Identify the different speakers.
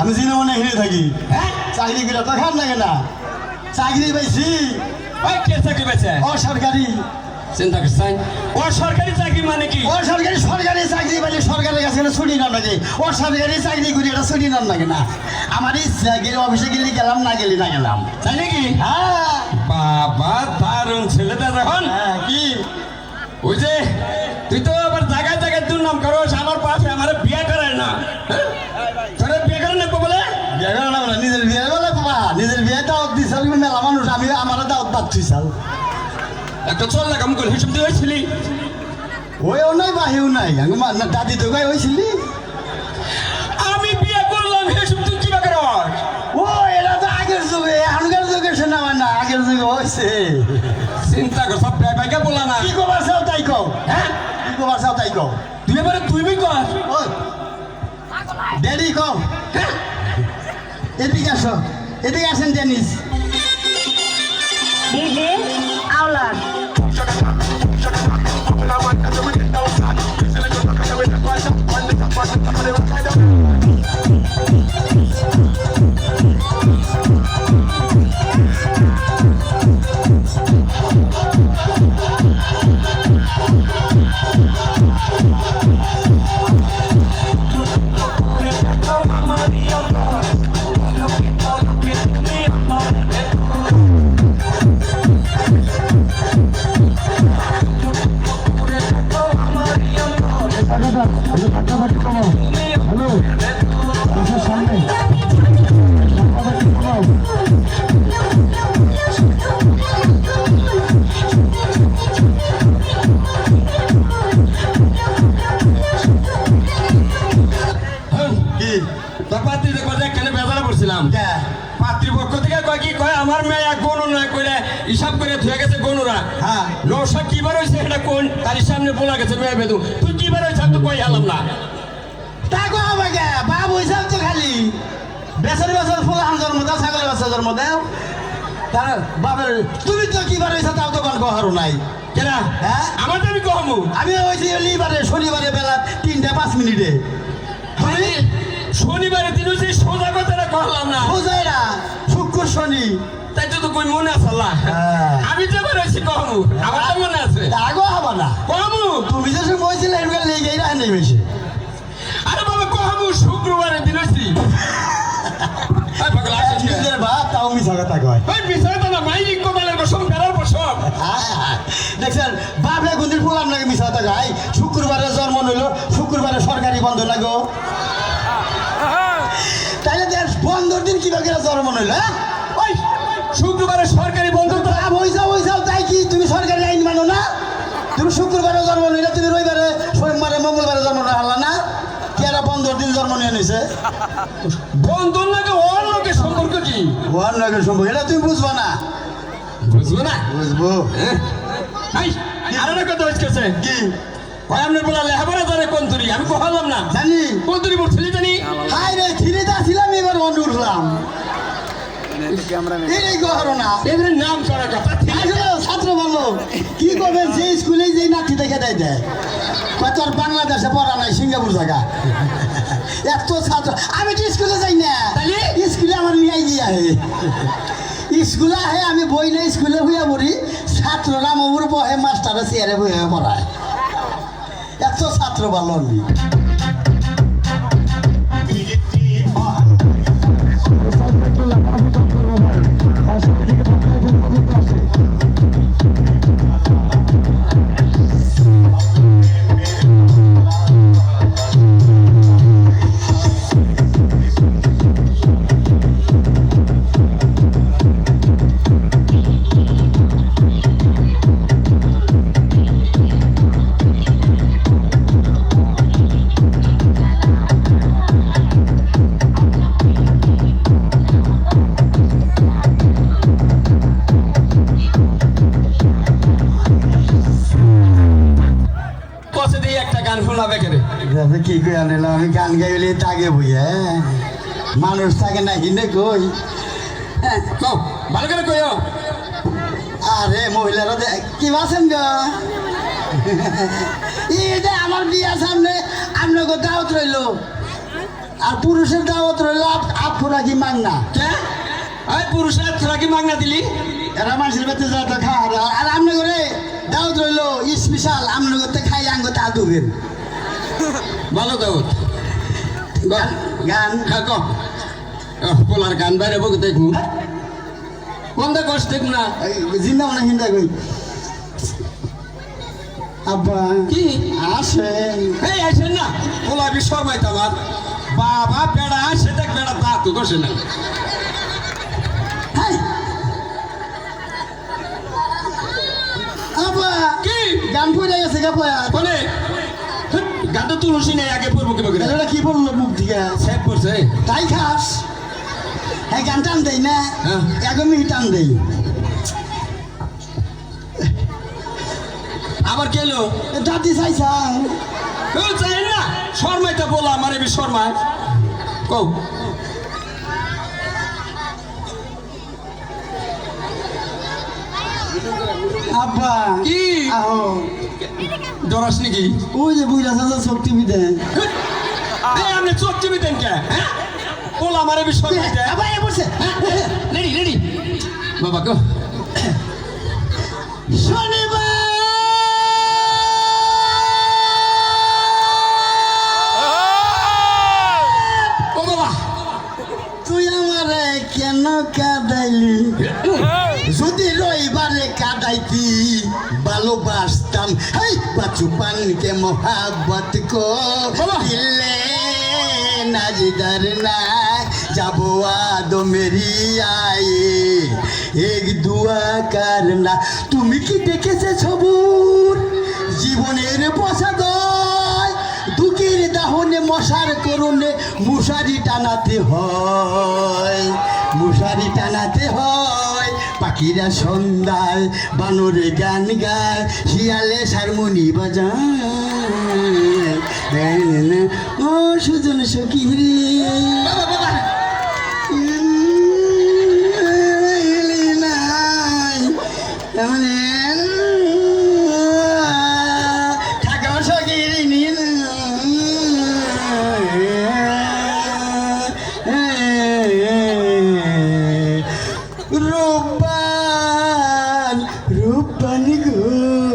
Speaker 1: আমি জিনে মনে হিরে থাকি চাকরি করে তো খান লাগে না চাকরি পাইছি
Speaker 2: চাকরি পাইছে
Speaker 1: অসরকারি
Speaker 2: চিন্তা করছেন অসরকারি চাকরি মানে কি
Speaker 1: অসরকারি সরকারি চাকরি পাইলে সরকারের কাছে ছুটি না লাগে অসরকারি চাকরি করি এটা ছুটি না লাগে না আমার ইচ্ছা গেলে অফিসে গেলে গেলাম না গেলে না গেলাম
Speaker 2: তাই নাকি
Speaker 1: হ্যাঁ
Speaker 2: বাবা দারুণ ছেলেটা যখন
Speaker 1: কি
Speaker 2: ওই যে তুই তো আবার জায়গায় জায়গায় দুর্নাম করস আমার পাশে আমার বিয়ে করায় না তোরা বিয়ে করে নেবো বলে
Speaker 1: বিয়ে করে না নিজের বিয়ে বলে বাবা নিজের বিয়ে দাওয়াত দিছাল মেলা মানুষ আমি আমার দাওয়াত বাদ দিছাল
Speaker 2: একটা চল না কাম করে হিসেব দিয়ে হয়েছিলি
Speaker 1: ওইও নাই বাহিও নাই না দাদি তো গাই হয়েছিলি
Speaker 2: আমি বিয়ে করলাম হিসেব তুই কি বাকি রস
Speaker 1: ও এটা তো আগের যুগে এখনকার যুগে শোনা হয় না আগের যুগে হয়েছে
Speaker 2: চিন্তা কর সব প্রায় বাইকে বলা না
Speaker 1: কি কবার চাও তাই কও হ্যাঁ কি কবার চাও তাই কও
Speaker 2: তুই এবারে তুই বই কর
Speaker 1: ও ড্যাডি কও হ্যাঁ এদিকে আসো এদিকে আসেন ডেনিস
Speaker 3: ডিজে আওলাদ
Speaker 2: আমার মেয়ে গণনা করে হিসাব করে ধুয়ে গেছে গণরা
Speaker 1: হ্যাঁ
Speaker 2: নৌশা কি বার হয়েছে এটা কোন তার সামনে বলা গেছে মেয়ে বেদু তুই কি বার হয়েছে তো কই হালাম না
Speaker 1: তা কো আমাকে বাপ হইছাল তো খালি বেসর বেসর ফুল আন জন্ম দাও ছাগল বাচ্চা জন্ম দাও তার বাবার তুমি তো কি বার হইছা তাও তো কোন কহারো নাই
Speaker 2: কেনা
Speaker 1: হ্যাঁ
Speaker 2: আমার তো আমি কমু
Speaker 1: আমি হইছি লিবারে শনিবারে বেলা 3:05
Speaker 2: মানে শনিবারে দিন হয়েছে সোজা কথাটা করলাম না
Speaker 1: বুঝাইরা শুক্র শনি
Speaker 2: তাই তো কই মনে আছে আল্লাহ আমি যে বার হয়েছি কমু আমার তো মনে আছে
Speaker 1: আগো হবা না
Speaker 2: কমু
Speaker 1: তুমি যে সময় ছিলে এগুলো লেগে রাখ নেই বেশি
Speaker 2: আরে বাবা কমু শুক্রবারে দিন হয়েছি
Speaker 1: নিজের বাপ তাও মিশা কথা কয়
Speaker 2: বিষয়টা না মাইরি কোমালের বসম বেড়ার বসম
Speaker 1: দেখছেন বাপরে গুন্দির ফুলাম নাকি মিশা কথা কয় শুক্রবারে জন্ম নিল শুক্রবারে সরকারি বন্ধ লাগো তাইলে দেশ বন্ধর দিন কিভাবে জন্ম নিল
Speaker 2: ওই শুক্রবারে সরকারি বন্ধ তো
Speaker 1: হইসাও তাই কি তুমি সরকারি আইন মানো না তুমি শুক্রবারে জন্ম নিলে তুমি রবিবারে সোমবারে মঙ্গলবারে জন্ম নিলা না কেরা বন্ধর দিন জন্ম নিয়ে নিছে
Speaker 2: বন্ধন লাগে ওর লোকের সম্পর্ক কি
Speaker 1: ওয়ান লাগের সম্পর্ক এটা তুমি বুঝবা না
Speaker 2: বুঝবো না
Speaker 1: বুঝবো
Speaker 2: আর একটা কথা হচ্ছে
Speaker 1: কি
Speaker 2: ভাই আপনার বলা লেখাপড়া জানে কোন তুরি আমি কহালাম না
Speaker 1: জানি
Speaker 2: কোন তুরি পড়ছিলি জানি
Speaker 1: হাই রে থ্রিতে ছিলাম এবার বন্ধ উঠলাম এই গহর না
Speaker 2: এদের নাম করা কথা
Speaker 1: আসলে ছাত্র বললো কি করবেন যে স্কুলে যেই নাতি দেখে দেয় দেয় তোর বাংলাদেশে পড়া নাই সিঙ্গাপুর জায়গা এত ছাত্র আমি তো স্কুলে যাই না স্কুলে আমার মেয়ে গিয়ে আহে স্কুলে আহে আমি বই না স্কুলে হইয়া পড়ি ছাত্ররা আমার বহে মাস্টারে চেয়ারে বইয়ে পড়ায় এত ছাত্র ভালো আমি
Speaker 2: না বেকারে
Speaker 1: দাদা কি কই আনিলাম আমি গান গাইলে তাকে বই মানুষ থাকে না কিনে কই
Speaker 2: কও ভালো করে কইও
Speaker 1: আরে মহিলারা কি আছেন গো এটা আমার বিয়ার সামনে আপনাকে দাওয়াত রইল আর পুরুষের দাওয়াত রইল আপুরা কি মাংনা
Speaker 2: কে এই পুরুষের তোরা কি মাগনা দিলি
Speaker 1: এরা মানুষের বেতে যা তো খা আর আপনি করে দাওয়াত রইল স্পেশাল আপনি করতে খাই আঙ্গ তা দুবেন
Speaker 2: ভালো দাওত
Speaker 1: গান
Speaker 2: হ্যাঁ কও পোলার গান বাইরে বকে দেখমু কোনটা কষ্ট দেখ না
Speaker 1: জিন্দা মানে হিন্দা কই আব্বা
Speaker 2: কি
Speaker 1: আসেন
Speaker 2: এই আসেন না পোলা বি শর্মাই তোমার বাবা বেড়া আসে দেখ বেড়া তা তো করছে না
Speaker 1: হাই আব্বা
Speaker 2: কি
Speaker 1: গান পড়ে গেছে গা পয়া
Speaker 2: বলে গানটা তুলসী নেই আগে পড়বো কি বকে
Speaker 1: এটা কি বললো মুখ থেকে
Speaker 2: সেভ করছে
Speaker 1: তাই খাস হ্যাঁ গান টান দেই না
Speaker 2: হ্যাঁ।
Speaker 1: 1 মিনিট টান দেই
Speaker 2: আবার কেলো
Speaker 1: দাদি চাইছাও
Speaker 2: চাই না শর্মাইটা বলা আমার এবি শর্মায় কও
Speaker 1: আব্বা
Speaker 2: কি
Speaker 1: আহো
Speaker 2: ডরাস নাকি
Speaker 1: ওই যে বুইরা চাচা শক্তি বিদে
Speaker 2: এই আপনি চোখ টিভি দেন কে হ্যাঁ বলা আমার এবি শর্মাইটা
Speaker 1: আব্বা এ বসে
Speaker 2: রেডি রেডি বাবা কো
Speaker 1: শনিবার
Speaker 2: ও বাবা
Speaker 1: তুই আমারে কেন কাঁদাইলি যদি রবিবারে কাঁদাইতি ভালোবাসতাম এই বাচু পানকে মোহাব্বত কো
Speaker 2: বাবা।
Speaker 1: দিলে নাজিদার না যাবো আদো মেরি আয়ে এক দুয়া কারনা তুমি কি দেখেছে সবুর জীবনের বসাদয় দুঃখের দাহনে মশার করণে মশারি টানাতে হয় মশারি টানাতে হয় পাখিরা সন্ধ্যায় বানরে গান গায় শিয়ালে হারমোনি বাজায় ও সুজন সখী রে
Speaker 2: বাবা বাবা
Speaker 1: নাই মানে ঠাকুর সখী নীল রূপবান রূপবান গো